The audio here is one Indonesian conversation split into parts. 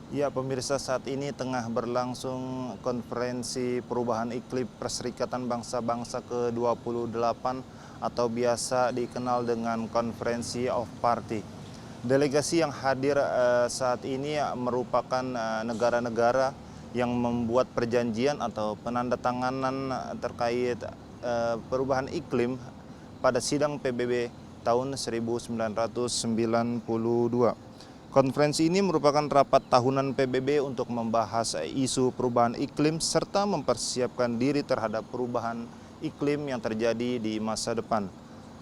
Ya, pemirsa, saat ini tengah berlangsung konferensi perubahan iklim Perserikatan Bangsa-Bangsa ke-28 atau biasa dikenal dengan Konferensi of Party. Delegasi yang hadir saat ini merupakan negara-negara yang membuat perjanjian atau penandatanganan terkait perubahan iklim pada sidang PBB tahun 1992. Konferensi ini merupakan rapat tahunan PBB untuk membahas isu perubahan iklim serta mempersiapkan diri terhadap perubahan iklim yang terjadi di masa depan.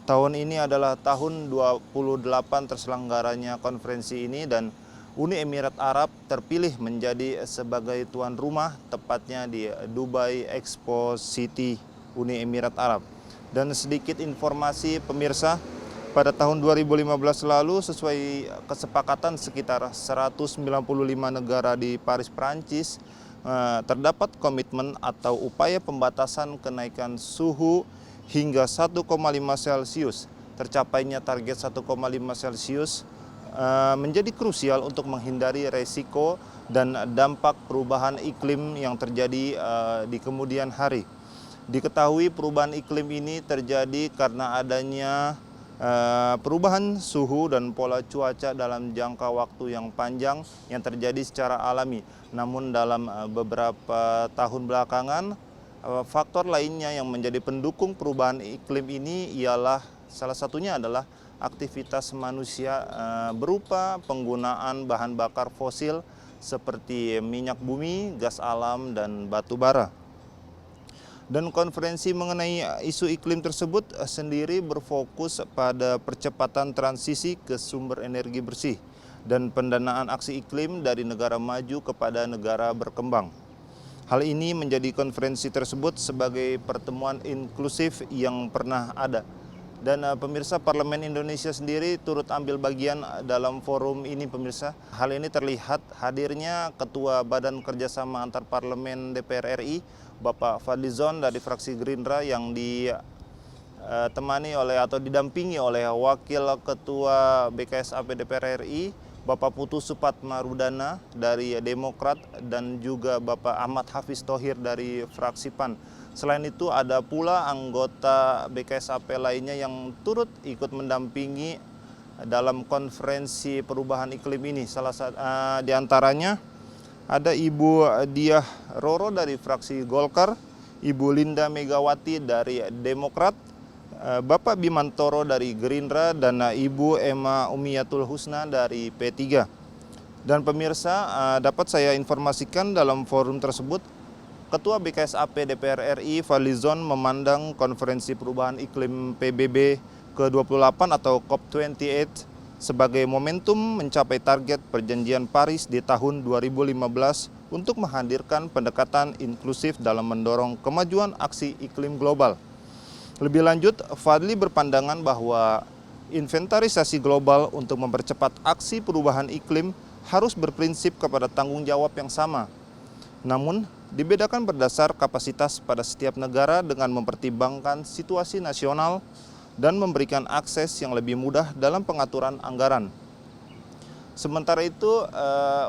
Tahun ini adalah tahun 28 terselenggaranya konferensi ini dan Uni Emirat Arab terpilih menjadi sebagai tuan rumah, tepatnya di Dubai Expo City, Uni Emirat Arab. Dan sedikit informasi pemirsa, pada tahun 2015 lalu sesuai kesepakatan sekitar 195 negara di Paris, Prancis, terdapat komitmen atau upaya pembatasan kenaikan suhu hingga 1,5 Celcius. Tercapainya target 1,5 Celcius menjadi krusial untuk menghindari resiko dan dampak perubahan iklim yang terjadi di kemudian hari. Diketahui perubahan iklim ini terjadi karena adanya perubahan suhu dan pola cuaca dalam jangka waktu yang panjang yang terjadi secara alami. Namun dalam beberapa tahun belakangan, faktor lainnya yang menjadi pendukung perubahan iklim ini ialah salah satunya adalah aktivitas manusia berupa penggunaan bahan bakar fosil seperti minyak bumi, gas alam, dan batu bara. Dan konferensi mengenai isu iklim tersebut sendiri berfokus pada percepatan transisi ke sumber energi bersih dan pendanaan aksi iklim dari negara maju kepada negara berkembang. Hal ini menjadi konferensi tersebut sebagai pertemuan inklusif yang pernah ada. Dan pemirsa, Parlemen Indonesia sendiri turut ambil bagian dalam forum ini, pemirsa. Hal ini terlihat hadirnya Ketua Badan Kerjasama Antar Parlemen DPR RI, Bapak Fadlizon dari fraksi Gerindra, yang ditemani oleh atau didampingi oleh Wakil Ketua BKSAP DPR RI, Bapak Putu Supatmarudana dari Demokrat, dan juga Bapak Ahmad Hafiz Thohir dari fraksi PAN. Selain itu ada pula anggota BKSAP lainnya yang turut ikut mendampingi dalam konferensi perubahan iklim ini. Salah satu diantaranya ada Ibu Diah Roro dari fraksi Golkar, Ibu Linda Megawati dari Demokrat, Bapak Bimantoro dari Gerindra, dan Ibu Emma Umiyatul Husna dari P3. Dan pemirsa, dapat saya informasikan dalam forum tersebut, Ketua BKSAP DPR RI Fadlizon memandang konferensi perubahan iklim PBB ke-28 atau COP28 sebagai momentum mencapai target perjanjian Paris di tahun 2015 untuk menghadirkan pendekatan inklusif dalam mendorong kemajuan aksi iklim global. Lebih lanjut, Fadli berpandangan bahwa inventarisasi global untuk mempercepat aksi perubahan iklim harus berprinsip kepada tanggung jawab yang sama. Namun, dibedakan berdasar kapasitas pada setiap negara dengan mempertimbangkan situasi nasional dan memberikan akses yang lebih mudah dalam pengaturan anggaran. Sementara itu,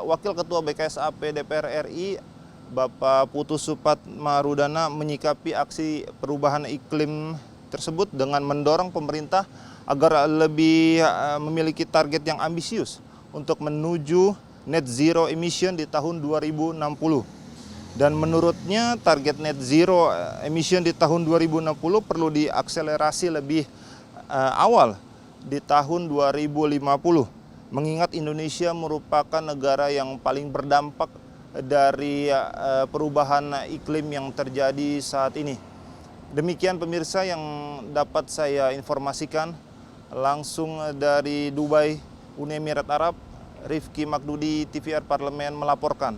Wakil Ketua BKSAP DPR RI, Bapak Putu Supatmarudana, menyikapi aksi perubahan iklim tersebut dengan mendorong pemerintah agar lebih memiliki target yang ambisius untuk menuju net zero emission di tahun 2060. Dan menurutnya target net zero emission di tahun 2060 perlu diakselerasi lebih awal di tahun 2050, mengingat Indonesia merupakan negara yang paling berdampak dari perubahan iklim yang terjadi saat ini. Demikian pemirsa yang dapat saya informasikan langsung dari Dubai, Uni Emirat Arab. Rifki Makdudi, TVR Parlemen melaporkan.